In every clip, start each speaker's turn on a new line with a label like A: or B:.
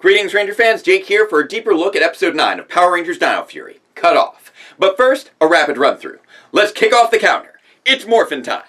A: Greetings, Ranger fans. Jake here for a deeper look at Episode 9 of Power Rangers Dino Fury, Cut Off. But first, a rapid run-through. Let's kick off the counter. It's morphin' time.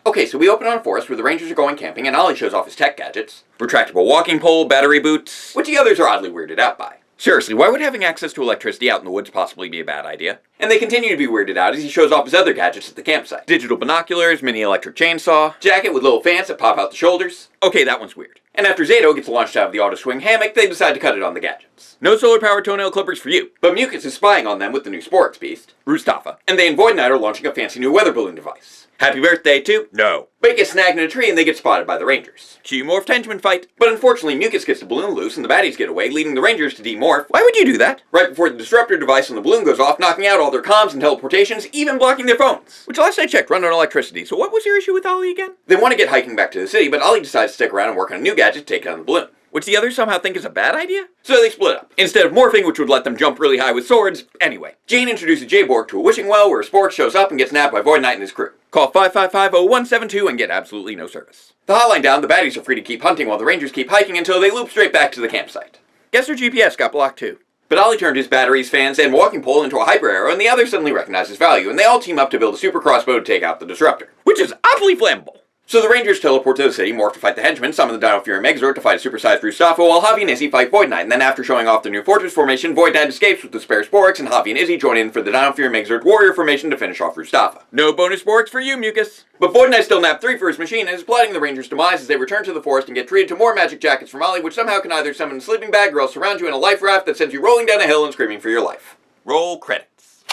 A: Okay, so we open on a forest where the Rangers are going camping and Ollie shows off his tech gadgets. Retractable walking pole, battery boots, which the others are oddly weirded out by. Seriously, why would having access to electricity out in the woods possibly be a bad idea? And they continue to be weirded out as he shows off his other gadgets at the campsite. Digital binoculars, mini electric chainsaw, jacket with little fans that pop out the shoulders. Okay, that one's weird. And after Zato gets launched out of the auto-swing hammock, they decide to cut it on the gadgets. No solar-powered toenail clippers for you. But Mucus is spying on them with the new Sporix beast, Rustafa, and they and Void Knight are launching a fancy new weather balloon device. Happy birthday to... No. But it gets snagged in a tree and they get spotted by the Rangers. Cue Morph Henchman fight. But unfortunately, Mucus gets the balloon loose and the baddies get away, leading the Rangers to demorph. Why would you do that? Right before the disruptor device on the balloon goes off, knocking out all their comms and teleportations, even blocking their phones. Which last I checked, run on electricity. So what was your issue with Ollie again? They want to get hiking back to the city, but Ollie decides to stick around and work on a new gadget to take down the balloon. Which the others somehow think is a bad idea? So they split up. Instead of morphing, which would let them jump really high with swords, anyway. Jane introduces J-Borg to a wishing well where Sporix shows up and gets nabbed by Void Knight and his crew. Call 555-0172 and get absolutely no service. The hotline down, the baddies are free to keep hunting while the Rangers keep hiking until they loop straight back to the campsite. Guess their GPS got blocked too. But Ollie turned his batteries, fans, and walking pole into a hyper arrow and the others suddenly recognize his value and they all team up to build a super crossbow to take out the disruptor. Which is oddly flammable. So the Rangers teleport to the city, morph to fight the henchmen, summon the Dino Fury Megazord to fight a supersized Rustafa, while Javi and Izzy fight Void Knight, and then after showing off their new fortress formation, Void Knight escapes with the spare Sporix, and Javi and Izzy join in for the Dino Fury Megazord warrior formation to finish off Rustafa. No bonus Sporix for you, Mucus. But Void Knight still nabbed 3 for his machine and is plotting the Rangers' demise as they return to the forest and get treated to more magic jackets from Ollie, which somehow can either summon a sleeping bag or else surround you in a life raft that sends you rolling down a hill and screaming for your life. Roll credits.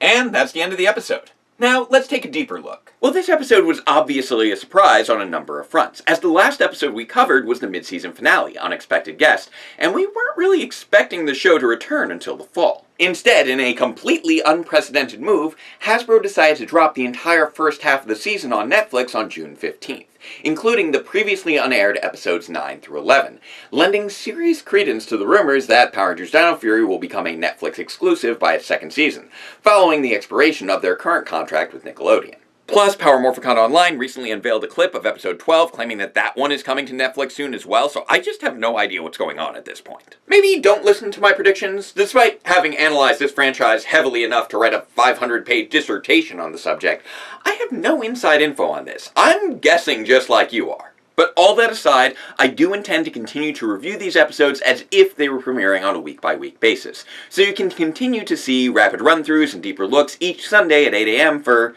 A: And that's the end of the episode. Now, let's take a deeper look. Well, this episode was obviously a surprise on a number of fronts, as the last episode we covered was the mid-season finale, Unexpected Guest, and we weren't really expecting the show to return until the fall. Instead, in a completely unprecedented move, Hasbro decided to drop the entire first half of the season on Netflix on June 15th, including the previously unaired episodes 9 through 11, lending serious credence to the rumors that Power Rangers Dino Fury will become a Netflix exclusive by its second season, following the expiration of their current contract with Nickelodeon. Plus, Power Morphicon Online recently unveiled a clip of episode 12 claiming that that one is coming to Netflix soon as well, so I just have no idea what's going on at this point. Maybe don't listen to my predictions. Despite having analyzed this franchise heavily enough to write a 500-page dissertation on the subject, I have no inside info on this. I'm guessing just like you are. But all that aside, I do intend to continue to review these episodes as if they were premiering on a week-by-week basis, so you can continue to see rapid run-throughs and deeper looks each Sunday at 8 a.m. for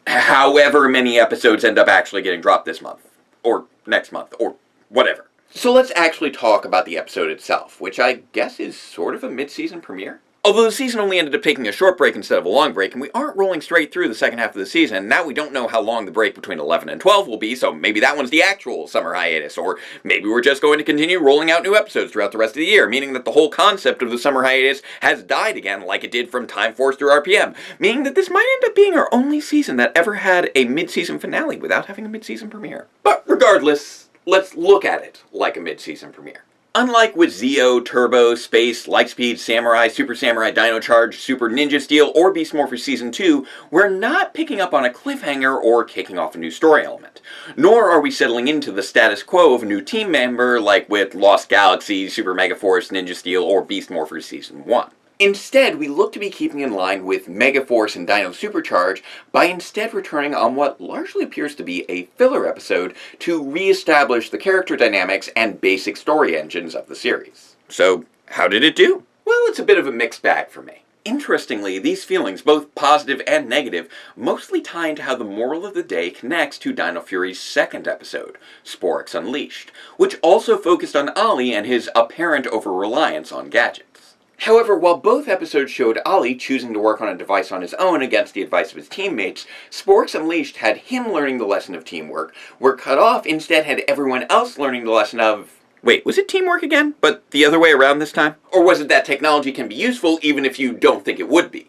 A: however many episodes end up actually getting dropped this month, or next month, or whatever. So let's actually talk about the episode itself, which I guess is sort of a mid-season premiere? Although the season only ended up taking a short break instead of a long break, and we aren't rolling straight through the second half of the season, and now we don't know how long the break between 11 and 12 will be, so maybe that one's the actual summer hiatus, or maybe we're just going to continue rolling out new episodes throughout the rest of the year, meaning that the whole concept of the summer hiatus has died again like it did from Time Force through RPM, meaning that this might end up being our only season that ever had a mid-season finale without having a mid-season premiere. But regardless, let's look at it like a mid-season premiere. Unlike with Zeo, Turbo, Space, Lightspeed, Samurai, Super Samurai, Dino Charge, Super Ninja Steel, or Beast Morphers Season 2, we're not picking up on a cliffhanger or kicking off a new story element. Nor are we settling into the status quo of a new team member like with Lost Galaxy, Super Megaforce, Ninja Steel, or Beast Morphers Season 1. Instead, we look to be keeping in line with Megaforce and Dino Supercharge by instead returning on what largely appears to be a filler episode to re-establish the character dynamics and basic story engines of the series. So, how did it do? Well, it's a bit of a mixed bag for me. Interestingly, these feelings, both positive and negative, mostly tie into how the moral of the day connects to Dino Fury's second episode, Sporix Unleashed, which also focused on Ollie and his apparent over-reliance on gadgets. However, while both episodes showed Ollie choosing to work on a device on his own against the advice of his teammates, Sporix Unleashed had him learning the lesson of teamwork, where Cut Off instead had everyone else learning the lesson of... Wait, was it teamwork again? But the other way around this time? Or was it that technology can be useful even if you don't think it would be?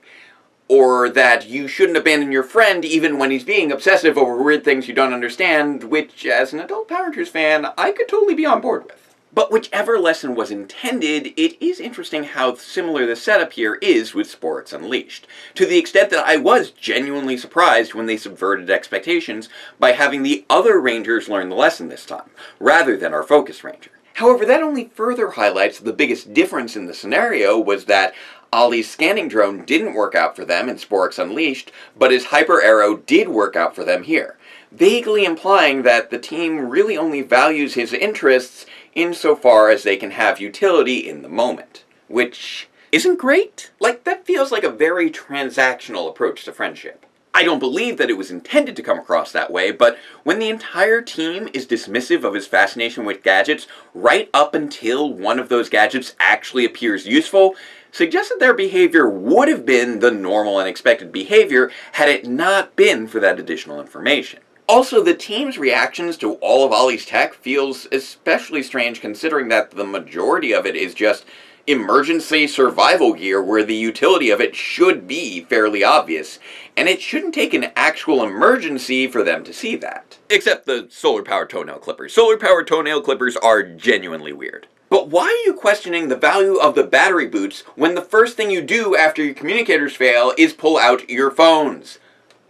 A: Or that you shouldn't abandon your friend even when he's being obsessive over weird things you don't understand, which, as an adult Power Rangers fan, I could totally be on board with. But whichever lesson was intended, it is interesting how similar the setup here is with Sporix Unleashed, to the extent that I was genuinely surprised when they subverted expectations by having the other Rangers learn the lesson this time, rather than our Focus Ranger. However, that only further highlights the biggest difference in the scenario was that Ollie's scanning drone didn't work out for them in Sporix Unleashed, but his Hyper Arrow did work out for them here, vaguely implying that the team really only values his interests insofar as they can have utility in the moment. Which isn't great. Like, that feels like a very transactional approach to friendship. I don't believe that it was intended to come across that way, but when the entire team is dismissive of his fascination with gadgets right up until one of those gadgets actually appears useful, suggests that their behavior would have been the normal and expected behavior had it not been for that additional information. Also, the team's reactions to all of Ollie's tech feels especially strange considering that the majority of it is just emergency survival gear where the utility of it should be fairly obvious, and it shouldn't take an actual emergency for them to see that. Except the solar-powered toenail clippers. Solar-powered toenail clippers are genuinely weird. But why are you questioning the value of the battery boots when the first thing you do after your communicators fail is pull out your phones?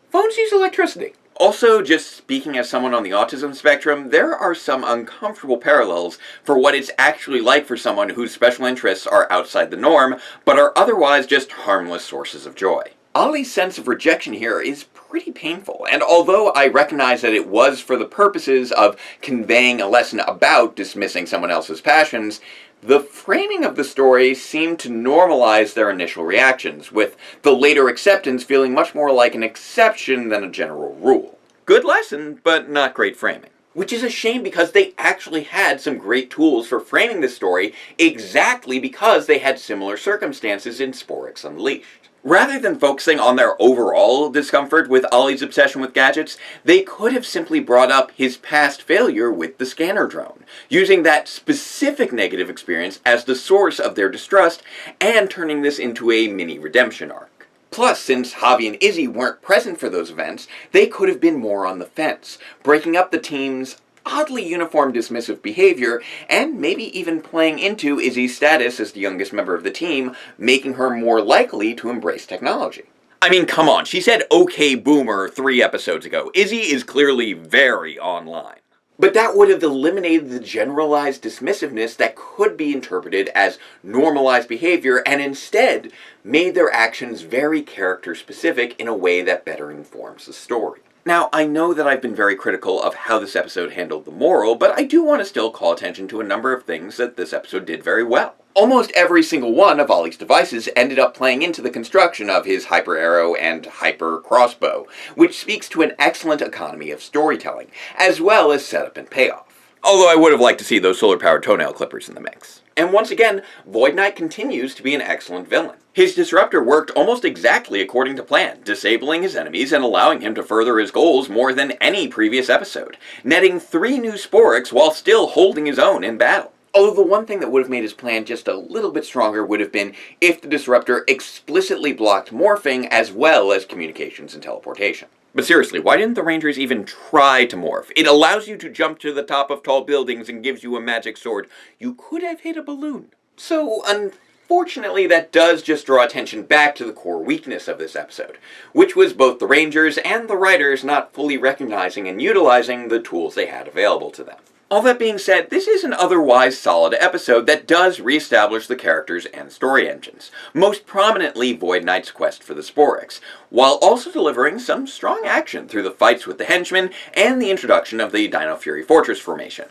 A: Phones use electricity. Also, just speaking as someone on the autism spectrum, there are some uncomfortable parallels for what it's actually like for someone whose special interests are outside the norm, but are otherwise just harmless sources of joy. Ollie's sense of rejection here is pretty painful, and although I recognize that it was for the purposes of conveying a lesson about dismissing someone else's passions, the framing of the story seemed to normalize their initial reactions, with the later acceptance feeling much more like an exception than a general rule. Good lesson, but not great framing. Which is a shame because they actually had some great tools for framing the story exactly because they had similar circumstances in Sporix Unleashed. Rather than focusing on their overall discomfort with Ollie's obsession with gadgets, they could have simply brought up his past failure with the scanner drone, using that specific negative experience as the source of their distrust, and turning this into a mini redemption arc. Plus, since Javi and Izzy weren't present for those events, they could have been more on the fence, breaking up the team's oddly uniform dismissive behavior, and maybe even playing into Izzy's status as the youngest member of the team, making her more likely to embrace technology. I mean, come on, she said "okay boomer" 3 episodes ago. Izzy is clearly very online. But that would have eliminated the generalized dismissiveness that could be interpreted as normalized behavior, and instead made their actions very character-specific in a way that better informs the story. Now, I know that I've been very critical of how this episode handled the moral, but I do want to still call attention to a number of things that this episode did very well. Almost every single one of Ollie's devices ended up playing into the construction of his Hyper Arrow and Hyper Crossbow, which speaks to an excellent economy of storytelling, as well as setup and payoff. Although I would have liked to see those solar-powered toenail clippers in the mix. And once again, Void Knight continues to be an excellent villain. His disruptor worked almost exactly according to plan, disabling his enemies and allowing him to further his goals more than any previous episode, netting 3 new Sporix while still holding his own in battle. Although the one thing that would have made his plan just a little bit stronger would have been if the disruptor explicitly blocked morphing as well as communications and teleportation. But seriously, why didn't the Rangers even try to morph? It allows you to jump to the top of tall buildings and gives you a magic sword. You could have hit a balloon. So, unfortunately, that does just draw attention back to the core weakness of this episode, which was both the Rangers and the writers not fully recognizing and utilizing the tools they had available to them. All that being said, this is an otherwise solid episode that does reestablish the characters and story engines, most prominently Void Knight's quest for the Sporix, while also delivering some strong action through the fights with the henchmen and the introduction of the Dino Fury Fortress formation,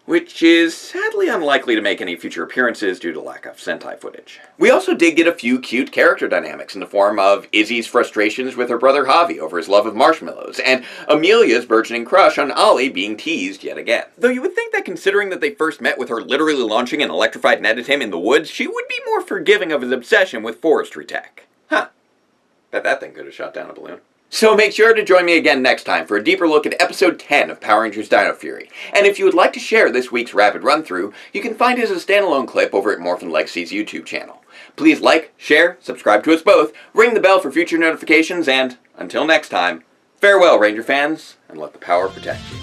A: which is sadly unlikely to make any future appearances due to lack of Sentai footage. We also did get a few cute character dynamics in the form of Izzy's frustrations with her brother Javi over his love of marshmallows, and Amelia's burgeoning crush on Ollie being teased yet again. Though you would think that considering that they first met with her literally launching an electrified net at him in the woods, she would be more forgiving of his obsession with forestry tech. Huh. Bet that thing could have shot down a balloon. So make sure to join me again next time for a deeper look at episode 10 of Power Rangers Dino Fury. And if you would like to share this week's rapid run-through, you can find it as a standalone clip over at Morphin Legacy's YouTube channel. Please like, share, subscribe to us both, ring the bell for future notifications, and until next time, farewell Ranger fans, and let the power protect you.